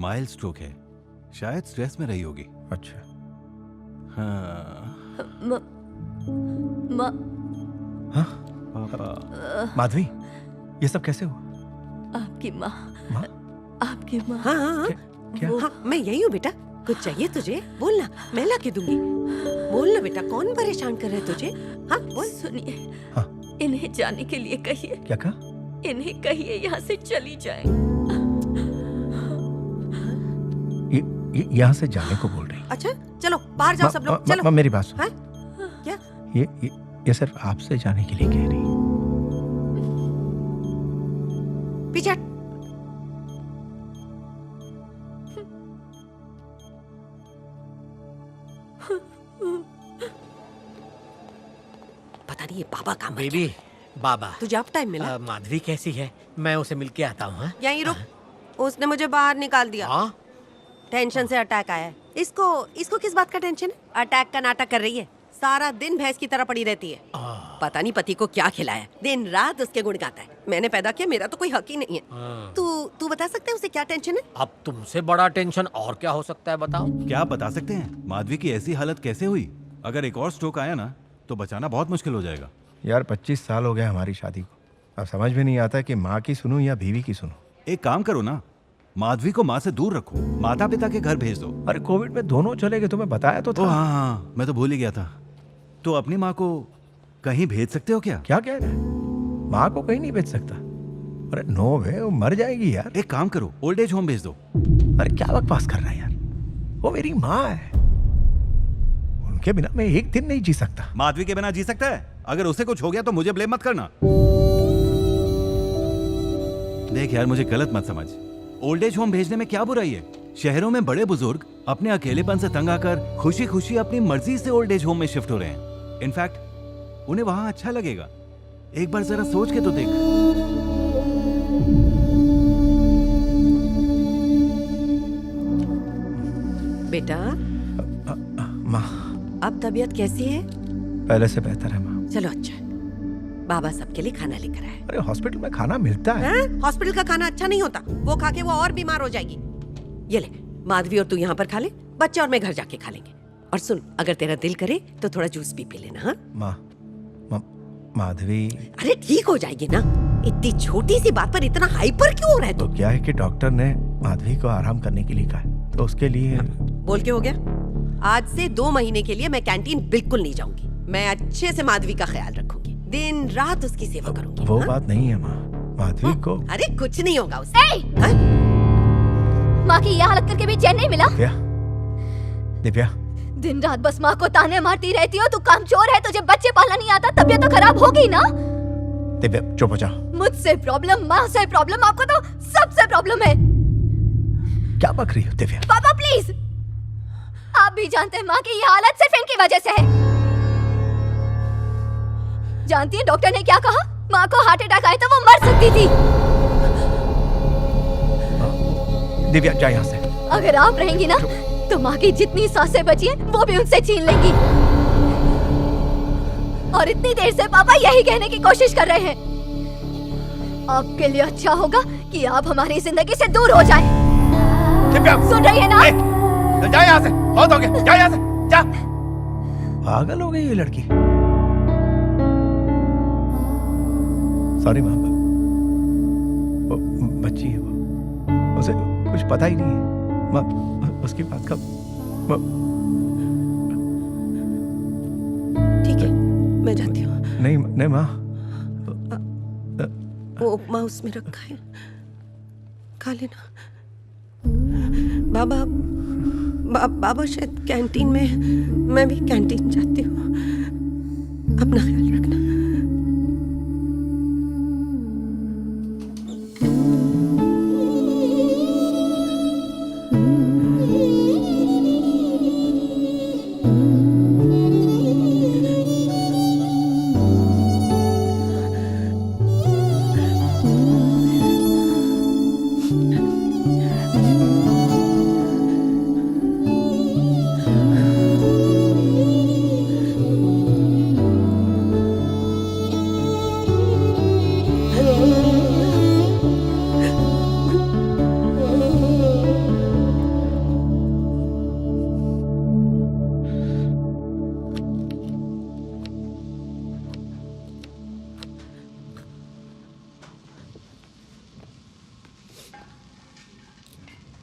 Mild stroke है, शायद stress में रही होगी। अच्छा। हाँ। हाँ? पापा। माधवी, ये सब कैसे हुआ? आपकी माँ। माँ? आपकी माँ। हाँ हाँ क्या? हाँ, मैं यही हूँ बेटा। कुछ चाहिए तुझे? बोलना, मैं ला के दूंगी। बोलना बेटा, कौन परेशान कर रहा है तुझे? हाँ बोल। सुनिए, हाँ। इन्हें जाने के लिए कहिए। क्या कहा? इन्हें कहिए यहाँ से चली जाए। ये यहाँ से जाने को बोल रही। अच्छा चलो बाहर जाओ सब लोग, चलो। मेरी बात सुन। हाँ? क्या? ये सिर्फ आपसे जाने के लिए कह रही है। पीछे हट। पता नहीं ये बाबा का बेबी, बाबा तुझे अब टाइम मिला? माधवी कैसी है? मैं उसे मिलके आता हूँ। हाँ? यहीं रुक। उसने मुझे बाहर निकाल दिया। हाँ? टेंशन से अटैक आया है। इसको किस बात का टेंशन है? अटैक का नाटक कर रही है। सारा दिन भैंस की तरह पड़ी रहती है। पता नहीं पति को क्या खिलाया, दिन रात उसके गुण गाता है। मैंने पैदा किया, मेरा तो कोई हक ही नहीं है। तू बता सकते है उसे क्या टेंशन है? अब तुमसे बड़ा टेंशन और क्या हो सकता है, बताओ। क्या आप बता सकते हैं माधवी की ऐसी हालत कैसे हुई? अगर एक और स्ट्रोक आया ना तो बचाना बहुत मुश्किल हो जाएगा। यार 25 साल हो गए हमारी शादी को, अब समझ में नहीं आता कि माँ की सुनूं या बीवी की सुनूं। एक काम करो ना, माधवी को माँ से दूर रखो, माता पिता के घर भेज दो। अरे कोविड में दोनों चले गए, तुम्हें बताया तो था। हाँ, मैं तो भूल ही गया था। तो अपनी माँ को कहीं भेज सकते हो क्या? क्या कह रहे हैं? माँ को कहीं नहीं भेज सकता। अरे नो वे, वो मर जाएगी यार। एक काम करो, ओल्ड एज होम भेज दो। अरे क्या बकवास कर रहा है यार, वो मेरी माँ है, उनके बिना मैं एक दिन नहीं जी सकता। माधवी के बिना जी सकता है? अगर उसे कुछ हो गया तो मुझे ब्लेम मत करना। देख यार, मुझे गलत मत समझ, ओल्ड एज होम भेजने में क्या बुराई है? शहरों में बड़े बुजुर्ग अपने अकेलेपन से तंग आकर खुशी खुशी अपनी मर्जी से ओल्ड एज होम में शिफ्ट हो रहे हैं। इनफैक्ट उन्हें वहां अच्छा लगेगा। एक बार जरा सोच के तो देख। बेटा, माँ अब तबीयत कैसी है? पहले से बेहतर है माँ। चलो अच्छा है। बाबा सबके लिए खाना लेकर आए। अरे हॉस्पिटल में खाना मिलता है। हॉस्पिटल का खाना अच्छा नहीं होता, वो खा के वो और बीमार हो जाएगी। ये ले, माधवी और तू यहाँ पर खा ले, बच्चे और मैं घर जाके खा लेंगे। और सुन, अगर तेरा दिल करे तो थोड़ा जूस भी पी लेना। हाँ माधवी, अरे ठीक हो जाएगी ना। इतनी छोटी सी बात पर इतना हाइपर क्यों हो रहा है तू? तो क्या है कि डॉक्टर ने माधवी को आराम करने के लिए कहा है, तो उसके लिए। बोल के हो गया? आज से 2 महीने के लिए मैं कैंटीन बिल्कुल नहीं जाऊंगी। मैं अच्छे से माधवी का ख्याल रखूंगी, दिन रात उसकी सेवा करूंगी। वो बात नहीं है माँ, माधवी को। अरे कुछ नहीं होगा उससे। माँ की यह हालत करके भी चैन नहीं मिला? दिव्या, दिन रात बस माँ को ताने मारती रहती हो। तू कामचोर है, तुझे बच्चे पालना नहीं आता, तबीयत तो खराब होगी ना। दिव्या चुप हो जा। मुझसे प्रॉब्लम, माँ से प्रॉब्लम, आपको तो सबसे प्रॉब्लम है। क्या बक रही हो दिव्या? पापा प्लीज, आप भी जानते हैं माँ की ये हालत सिर्फ इनकी वजह से है। जानती है डॉक्टर ने क्या कहा? माँ को हार्ट अटैक आए तो वो मर सकती थी। दिव्या जा यहाँ से। अगर आप रहेंगी ना तो माँ की जितनी सांसें बची हैं वो भी उनसे छीन लेंगी। और इतनी देर से पापा यही कहने की कोशिश कर रहे हैं, आपके लिए अच्छा होगा कि आप हमारी जिंदगी से दूर हो जाएं। दिव्या सुन रही है ना? जा यहाँ से, बहुत हो गया, जा यहाँ से, जा। पागल हो गई ये लड़की। सॉरी माँ, वो बच्ची है, वो उसे कुछ पता ही नहीं है माँ, उसकी बात का। ठीक है, मैं जाती हूँ। नहीं नहीं माँ, वो उपमा उसमें रखा है, खा लेना। बाबा शायद कैंटीन में, मैं भी कैंटीन जाती हूँ। अपना ख्याल रखना।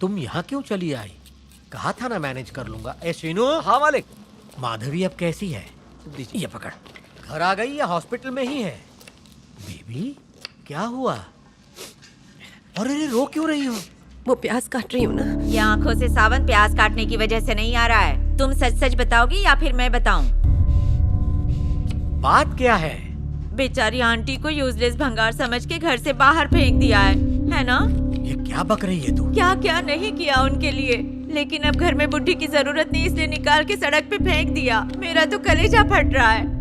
तुम यहाँ क्यों चली आई? कहा था ना मैनेज कर लूंगा। ए शीनू। हाँ मालिक। माधवी अब कैसी है? ये पकड़। घर आ गई या हॉस्पिटल में ही है? बेबी क्या हुआ? अरे रो क्यों रही हो? वो प्याज काट रही हूँ ना। ये आंखों से सावन प्याज काटने की वजह से नहीं आ रहा है। तुम सच सच बताओगी या फिर मैं बताऊं? बात क्या है? बेचारी आंटी को यूजलेस भंगार समझ के घर से बाहर फेंक दिया है ना? ये क्या बक रही है तू? क्या क्या नहीं किया उनके लिए, लेकिन अब घर में बुढ़ी की जरूरत नहीं इसलिए निकाल के सड़क पे फेंक दिया। मेरा तो कलेजा फट रहा है।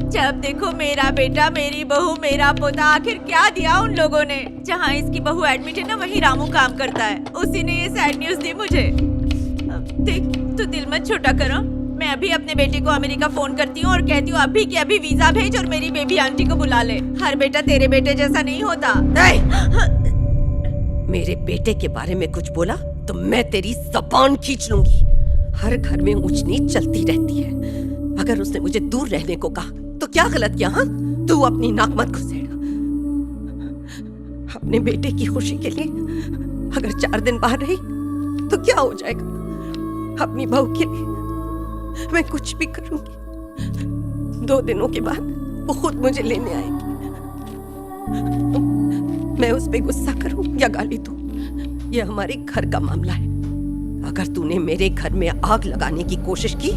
जब देखो मेरा बेटा, मेरी बहू, मेरा पोता, आखिर क्या दिया उन लोगों ने? जहाँ इसकी बहू एडमिट है ना वहीं रामू काम करता है। उसी ने ये सैड न्यूज दी मुझे। देख तू दिल मत छोटा करो। मैं अभी अपने बेटे को अमेरिका फोन करती हूँ और कहती हूँ अभी के अभी वीजा भेज और मेरी बेबी आंटी को बुला ले। हर बेटा तेरे बेटे जैसा नहीं होता। मेरे बेटे के बारे में कुछ बोला तो मैं तेरी जबान खींच लूंगी। हर घर में ऊंच नीच चलती रहती है। अगर उसने मुझे दूर रहने को कहा तो क्या गलत किया? हाँ, तू अपनी नाक मत घुसेड़। अपने बेटे की खुशी के लिए अगर 4 दिन बाहर रही तो क्या हो जाएगा? अपनी बहू के लिए मैं कुछ भी करूंगी। 2 दिनों के बाद वो खुद मुझे लेने आएगी। मैं उस पे गुस्सा करूं या गाली दूं, ये हमारे घर का मामला है। अगर तूने मेरे घर में आग लगाने की कोशिश की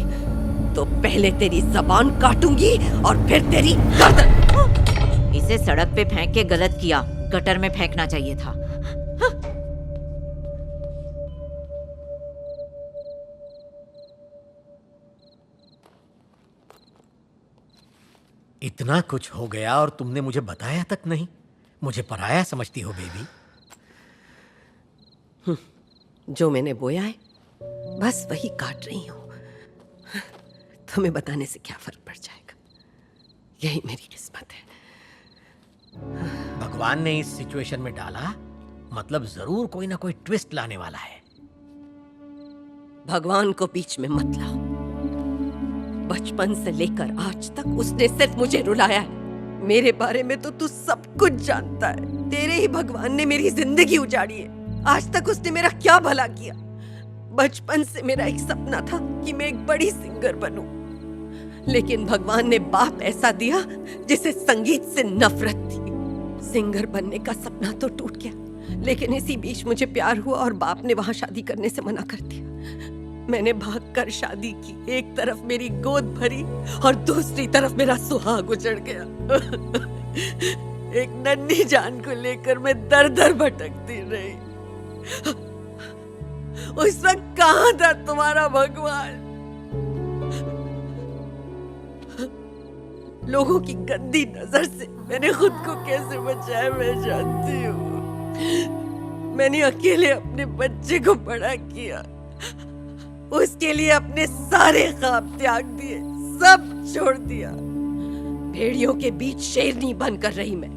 तो पहले तेरी जबान काटूंगी और फिर तेरी गर्दन। इसे सड़क पे फेंक के गलत किया, गटर में फेंकना चाहिए था। इतना कुछ हो गया और तुमने मुझे बताया तक नहीं। मुझे पराया समझती हो बेबी? जो मैंने बोया है बस वही काट रही हूँ। तुम्हें बताने से क्या फर्क पड़ जाएगा? यही मेरी किस्मत है। भगवान ने इस सिचुएशन में डाला, मतलब जरूर कोई ना कोई ट्विस्ट लाने वाला है। भगवान को बीच में मत लाओ। बचपन से लेकर आज तक उसने सिर्फ मुझे रुलाया है। मेरे बारे में तो तू सब कुछ जानता है। तेरे ही भगवान ने मेरी जिंदगी उजाड़ी है। आज तक उसने मेरा क्या भला किया? बचपन से मेरा एक सपना था कि मैं एक बड़ी सिंगर बनूं, लेकिन भगवान ने बाप ऐसा दिया जिसे संगीत से नफरत थी। सिंगर बनने का सपना तो टूट गया, लेकिन इसी बीच मुझे प्यार हुआ और बाप ने वहां शादी करने से मना कर दिया। मैंने भागकर शादी की। एक तरफ मेरी गोद भरी और दूसरी तरफ मेरा सुहाग उजड़ गया। एक नन्ही जान को लेकर मैं दर दर भटकती रही। उस वक्त कहाँ था तुम्हारा भगवान? लोगों की गंदी नजर से मैंने खुद को कैसे बचाया मैं जानती हूँ। मैंने अकेले अपने बच्चे को बड़ा किया, उसके लिए अपने सारे ख्वाब त्याग दिए, सब छोड़ दिया। भेड़ियों के बीच शेरनी बनकर रही मैं।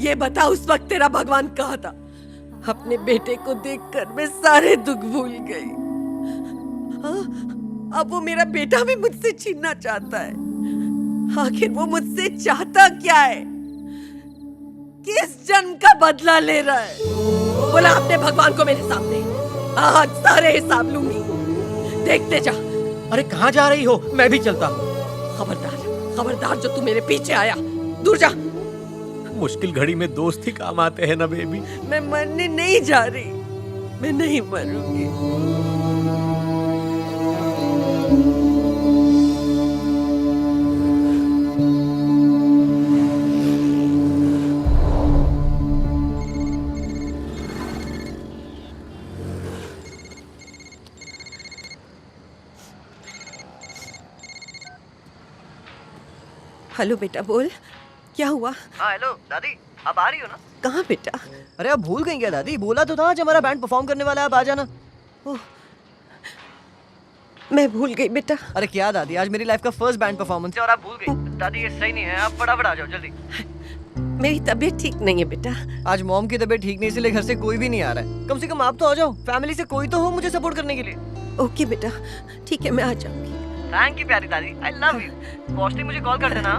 ये बता उस वक्त तेरा भगवान कहाँ था? अपने बेटे को देखकर मैं सारे दुख भूल गई। अब वो मेरा बेटा भी मुझसे छीनना चाहता है। आखिर वो मुझसे चाहता क्या है? किस जन्म का बदला ले रहा है? बोला अपने भगवान को मेरे सामने। आज सारे हिसाब लूंगी, देखते जा। अरे कहाँ जा रही हो? मैं भी चलता हूँ। खबरदार, खबरदार जो तू मेरे पीछे आया, दूर जा। मुश्किल घड़ी में दोस्त ही काम आते हैं ना बेबी। मैं मरने नहीं जा रही, मैं नहीं मरूंगी। हेलो बेटा, बोल क्या हुआ? हाँ हेलो दादी, आप आ रही हो ना? कहाँ बेटा? अरे आप भूल गई क्या दादी? बोला तो था आज हमारा बैंड परफॉर्म करने वाला है, आप आ जाना। ओह, मैं भूल गई बेटा। अरे क्या दादी, आज मेरी लाइफ का फर्स्ट बैंड परफॉर्मेंस है और आप भूल गई। दादी ये सही नहीं है, आप फटाफट आ जाओ जल्दी। मेरी तबीयत ठीक नहीं है बेटा। आज मॉम की तबीयत ठीक नहीं, इसलिए घर से कोई भी नहीं आ रहा है। कम से कम आप तो आ जाओ, फैमिली से कोई तो हो मुझे सपोर्ट करने के लिए। ओके बेटा, ठीक है, मैं आ जाऊंगी। थैंक यू प्यारी दादी, आई लव यू। पहुंचते मुझे कॉल कर देना।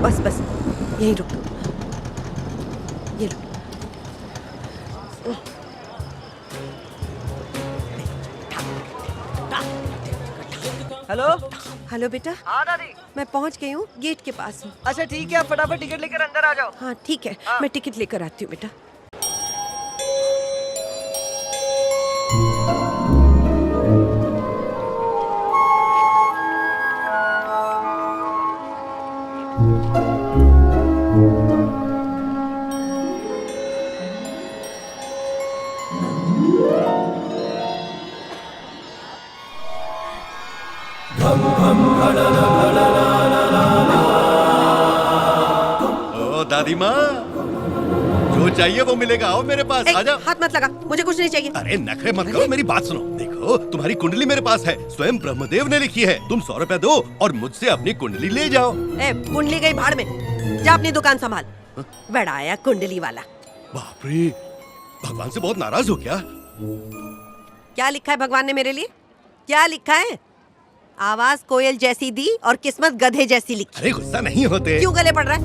बस बस यहीं रुक। ये लो। हेलो। हेलो बेटा। हाँ दादी। मैं पहुंच गई हूँ, गेट के पास हूँ। अच्छा ठीक है, आप फटाफट टिकट लेकर अंदर आ जाओ। हाँ ठीक है, मैं टिकट लेकर आती हूँ बेटा। ओ दादी माँ, जो चाहिए वो मिलेगा। आओ मेरे पास, आ जाओ। हाथ मत लगा, मुझे कुछ नहीं चाहिए। अरे नखरे मत करो, मेरी बात सुनो। देखो तुम्हारी कुंडली मेरे पास है, स्वयं ब्रह्मदेव ने लिखी है। तुम 100 रुपया दो और मुझसे अपनी कुंडली ले जाओ। ए, कुंडली गई भाड़ में, जा अपनी दुकान संभाल। बड़ा आया कुंडली वाला। बाप रे, भगवान से बहुत नाराज हो क्या? क्या लिखा है भगवान ने मेरे लिए? क्या लिखा है? आवाज कोयल जैसी दी और किस्मत गधे जैसी लिखी। अरे गुस्सा नहीं होते। क्यों गले पड़ रहा है?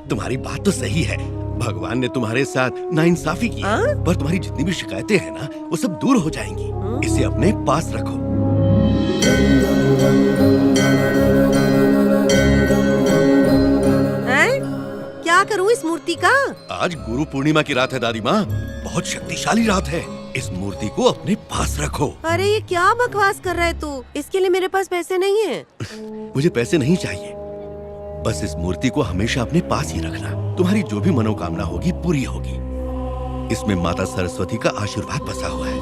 तुम्हारी बात तो सही है, भगवान ने तुम्हारे साथ नाइंसाफी की है, पर तुम्हारी जितनी भी शिकायतें हैं ना, वो सब दूर हो जाएंगी। इसे अपने पास रखो। हैं? क्या करूं इस मूर्ति का? आज गुरु पूर्णिमा की रात है दादी माँ, बहुत शक्तिशाली रात है। इस मूर्ति को अपने पास रखो। अरे ये क्या बकवास कर रहा है तू? इसके लिए मेरे पास पैसे नहीं है। मुझे पैसे नहीं चाहिए, बस इस मूर्ति को हमेशा अपने पास ही रखना। तुम्हारी जो भी मनोकामना होगी पूरी होगी। इसमें माता सरस्वती का आशीर्वाद बसा हुआ है।